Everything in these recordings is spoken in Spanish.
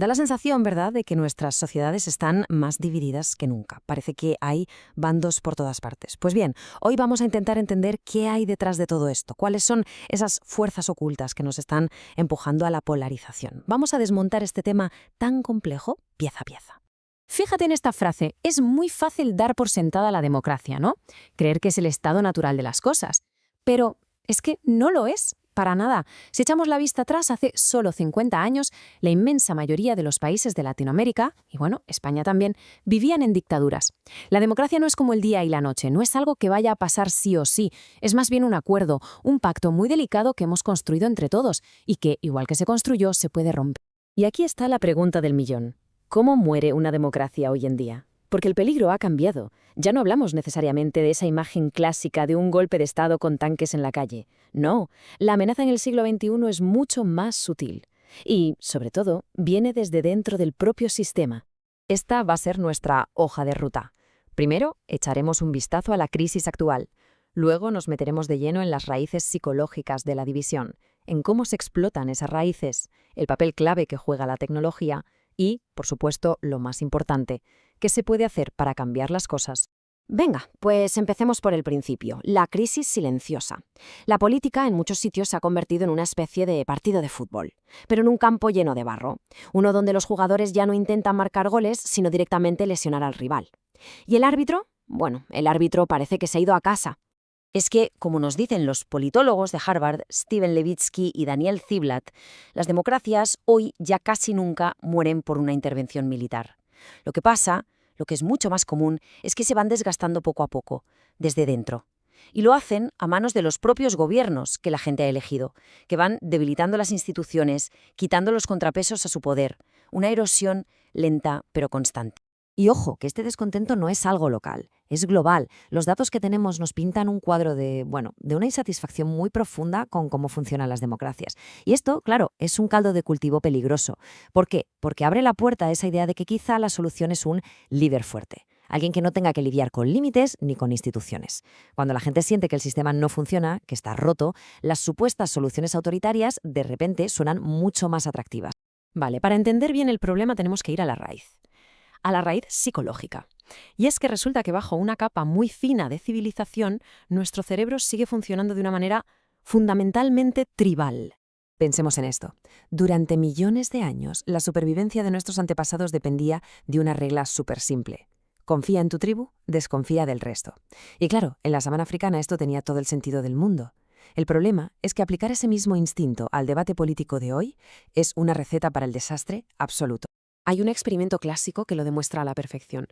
Da la sensación, ¿verdad?, de que nuestras sociedades están más divididas que nunca. Parece que hay bandos por todas partes. Pues bien, hoy vamos a intentar entender qué hay detrás de todo esto, cuáles son esas fuerzas ocultas que nos están empujando a la polarización. Vamos a desmontar este tema tan complejo pieza a pieza. Fíjate en esta frase, es muy fácil dar por sentada la democracia, ¿no? Creer que es el estado natural de las cosas. Pero es que no lo es. Para nada. Si echamos la vista atrás, hace solo 50 años, la inmensa mayoría de los países de Latinoamérica, y bueno, España también, vivían en dictaduras. La democracia no es como el día y la noche, no es algo que vaya a pasar sí o sí, es más bien un acuerdo, un pacto muy delicado que hemos construido entre todos y que, igual que se construyó, se puede romper. Y aquí está la pregunta del millón. ¿Cómo muere una democracia hoy en día? Porque el peligro ha cambiado. Ya no hablamos necesariamente de esa imagen clásica de un golpe de Estado con tanques en la calle. No, la amenaza en el siglo XXI es mucho más sutil. Y, sobre todo, viene desde dentro del propio sistema. Esta va a ser nuestra hoja de ruta. Primero, echaremos un vistazo a la crisis actual. Luego nos meteremos de lleno en las raíces psicológicas de la división, en cómo se explotan esas raíces, el papel clave que juega la tecnología y, por supuesto, lo más importante, ¿qué se puede hacer para cambiar las cosas? Venga, pues empecemos por el principio, la crisis silenciosa. La política en muchos sitios se ha convertido en una especie de partido de fútbol, pero en un campo lleno de barro, uno donde los jugadores ya no intentan marcar goles, sino directamente lesionar al rival. ¿Y el árbitro? Bueno, el árbitro parece que se ha ido a casa. Es que, como nos dicen los politólogos de Harvard, Steven Levitsky y Daniel Ziblatt, las democracias hoy ya casi nunca mueren por una intervención militar. Lo que pasa, lo que es mucho más común, es que se van desgastando poco a poco, desde dentro. Y lo hacen a manos de los propios gobiernos que la gente ha elegido, que van debilitando las instituciones, quitando los contrapesos a su poder. Una erosión lenta pero constante. Y ojo, que este descontento no es algo local, es global. Los datos que tenemos nos pintan un cuadro de una insatisfacción muy profunda con cómo funcionan las democracias. Y esto, claro, es un caldo de cultivo peligroso. ¿Por qué? Porque abre la puerta a esa idea de que quizá la solución es un líder fuerte. Alguien que no tenga que lidiar con límites ni con instituciones. Cuando la gente siente que el sistema no funciona, que está roto, las supuestas soluciones autoritarias de repente suenan mucho más atractivas. Vale, para entender bien el problema tenemos que ir a la raíz psicológica. Y es que resulta que bajo una capa muy fina de civilización, nuestro cerebro sigue funcionando de una manera fundamentalmente tribal. Pensemos en esto. Durante millones de años, la supervivencia de nuestros antepasados dependía de una regla súper simple. Confía en tu tribu, desconfía del resto. Y claro, en la sabana africana esto tenía todo el sentido del mundo. El problema es que aplicar ese mismo instinto al debate político de hoy es una receta para el desastre absoluto. Hay un experimento clásico que lo demuestra a la perfección.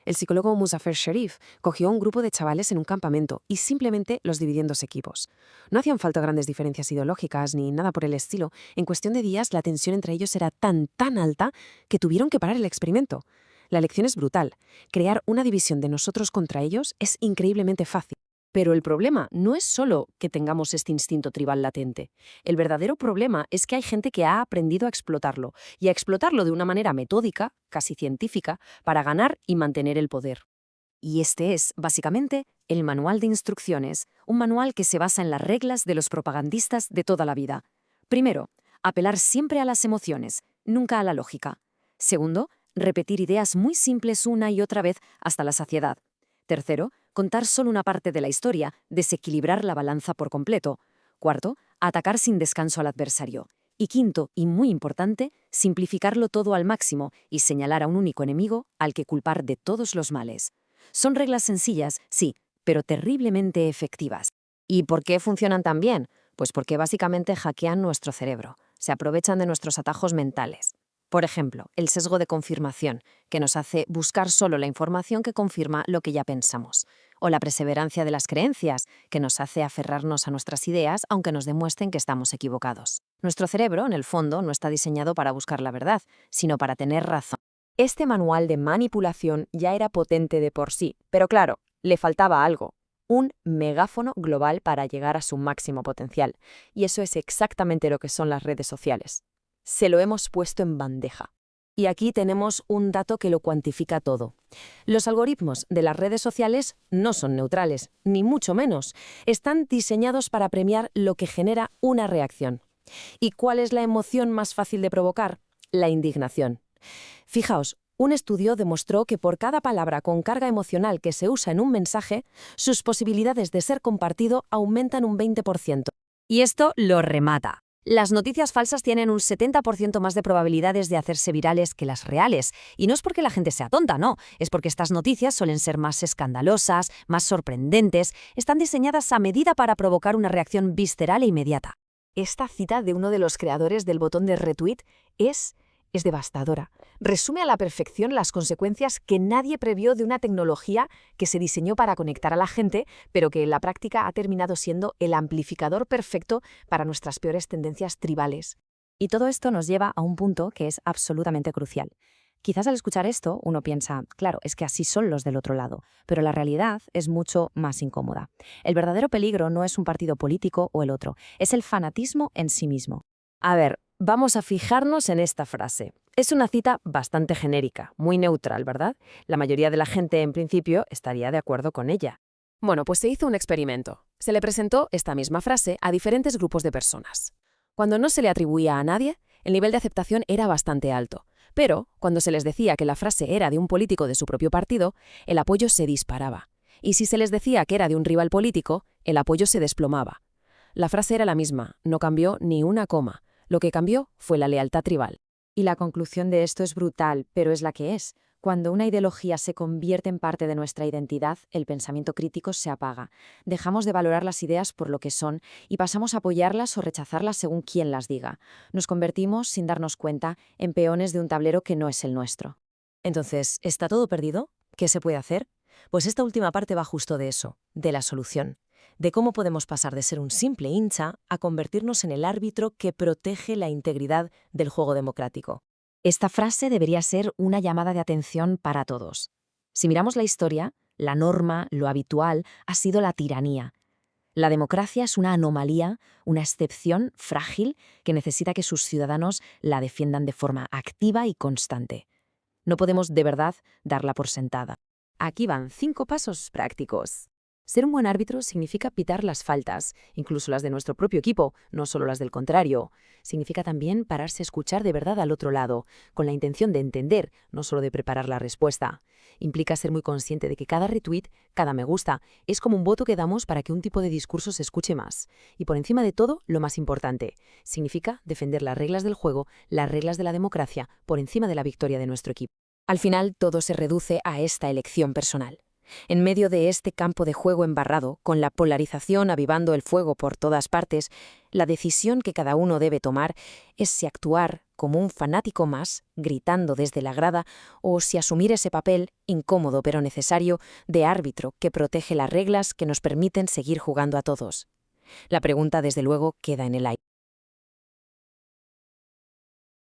El psicólogo Muzaffer Sherif cogió a un grupo de chavales en un campamento y simplemente los dividió en dos equipos. No hacían falta grandes diferencias ideológicas ni nada por el estilo. En cuestión de días, la tensión entre ellos era tan alta que tuvieron que parar el experimento. La lección es brutal. Crear una división de nosotros contra ellos es increíblemente fácil. Pero el problema no es solo que tengamos este instinto tribal latente. El verdadero problema es que hay gente que ha aprendido a explotarlo, y a explotarlo de una manera metódica, casi científica, para ganar y mantener el poder. Y este es, básicamente, el manual de instrucciones, un manual que se basa en las reglas de los propagandistas de toda la vida. Primero, apelar siempre a las emociones, nunca a la lógica. Segundo, repetir ideas muy simples una y otra vez hasta la saciedad. Tercero, contar solo una parte de la historia, desequilibrar la balanza por completo. Cuarto, atacar sin descanso al adversario. Y quinto, y muy importante, simplificarlo todo al máximo y señalar a un único enemigo al que culpar de todos los males. Son reglas sencillas, sí, pero terriblemente efectivas. ¿Y por qué funcionan tan bien? Pues porque básicamente hackean nuestro cerebro, se aprovechan de nuestros atajos mentales. Por ejemplo, el sesgo de confirmación, que nos hace buscar solo la información que confirma lo que ya pensamos. O la perseverancia de las creencias, que nos hace aferrarnos a nuestras ideas aunque nos demuestren que estamos equivocados. Nuestro cerebro, en el fondo, no está diseñado para buscar la verdad, sino para tener razón. Este manual de manipulación ya era potente de por sí, pero claro, le faltaba algo. Un megáfono global para llegar a su máximo potencial. Y eso es exactamente lo que son las redes sociales. Se lo hemos puesto en bandeja. Y aquí tenemos un dato que lo cuantifica todo. Los algoritmos de las redes sociales no son neutrales, ni mucho menos. Están diseñados para premiar lo que genera una reacción. ¿Y cuál es la emoción más fácil de provocar? La indignación. Fijaos, un estudio demostró que por cada palabra con carga emocional que se usa en un mensaje, sus posibilidades de ser compartido aumentan un 20%. Y esto lo remata. Las noticias falsas tienen un 70% más de probabilidades de hacerse virales que las reales. Y no es porque la gente sea tonta, no. Es porque estas noticias suelen ser más escandalosas, más sorprendentes, están diseñadas a medida para provocar una reacción visceral e inmediata. Esta cita de uno de los creadores del botón de retweet es devastadora. Resume a la perfección las consecuencias que nadie previó de una tecnología que se diseñó para conectar a la gente, pero que en la práctica ha terminado siendo el amplificador perfecto para nuestras peores tendencias tribales. Y todo esto nos lleva a un punto que es absolutamente crucial. Quizás al escuchar esto uno piensa, claro, es que así son los del otro lado, pero la realidad es mucho más incómoda. El verdadero peligro no es un partido político o el otro, es el fanatismo en sí mismo. A ver, vamos a fijarnos en esta frase. Es una cita bastante genérica, muy neutral, ¿verdad? La mayoría de la gente, en principio, estaría de acuerdo con ella. Bueno, pues se hizo un experimento. Se le presentó esta misma frase a diferentes grupos de personas. Cuando no se le atribuía a nadie, el nivel de aceptación era bastante alto. Pero, cuando se les decía que la frase era de un político de su propio partido, el apoyo se disparaba. Y si se les decía que era de un rival político, el apoyo se desplomaba. La frase era la misma, no cambió ni una coma. Lo que cambió fue la lealtad tribal. Y la conclusión de esto es brutal, pero es la que es. Cuando una ideología se convierte en parte de nuestra identidad, el pensamiento crítico se apaga. Dejamos de valorar las ideas por lo que son y pasamos a apoyarlas o rechazarlas según quien las diga. Nos convertimos, sin darnos cuenta, en peones de un tablero que no es el nuestro. Entonces, ¿está todo perdido? ¿Qué se puede hacer? Pues esta última parte va justo de eso, de la solución. De cómo podemos pasar de ser un simple hincha a convertirnos en el árbitro que protege la integridad del juego democrático. Esta frase debería ser una llamada de atención para todos. Si miramos la historia, la norma, lo habitual, ha sido la tiranía. La democracia es una anomalía, una excepción frágil que necesita que sus ciudadanos la defiendan de forma activa y constante. No podemos de verdad darla por sentada. Aquí van 5 pasos prácticos. Ser un buen árbitro significa pitar las faltas, incluso las de nuestro propio equipo, no solo las del contrario. Significa también pararse a escuchar de verdad al otro lado, con la intención de entender, no solo de preparar la respuesta. Implica ser muy consciente de que cada retweet, cada me gusta, es como un voto que damos para que un tipo de discurso se escuche más. Y por encima de todo, lo más importante, significa defender las reglas del juego, las reglas de la democracia, por encima de la victoria de nuestro equipo. Al final, todo se reduce a esta elección personal. En medio de este campo de juego embarrado, con la polarización avivando el fuego por todas partes, la decisión que cada uno debe tomar es si actuar como un fanático más, gritando desde la grada, o si asumir ese papel, incómodo pero necesario, de árbitro que protege las reglas que nos permiten seguir jugando a todos. La pregunta, desde luego, queda en el aire.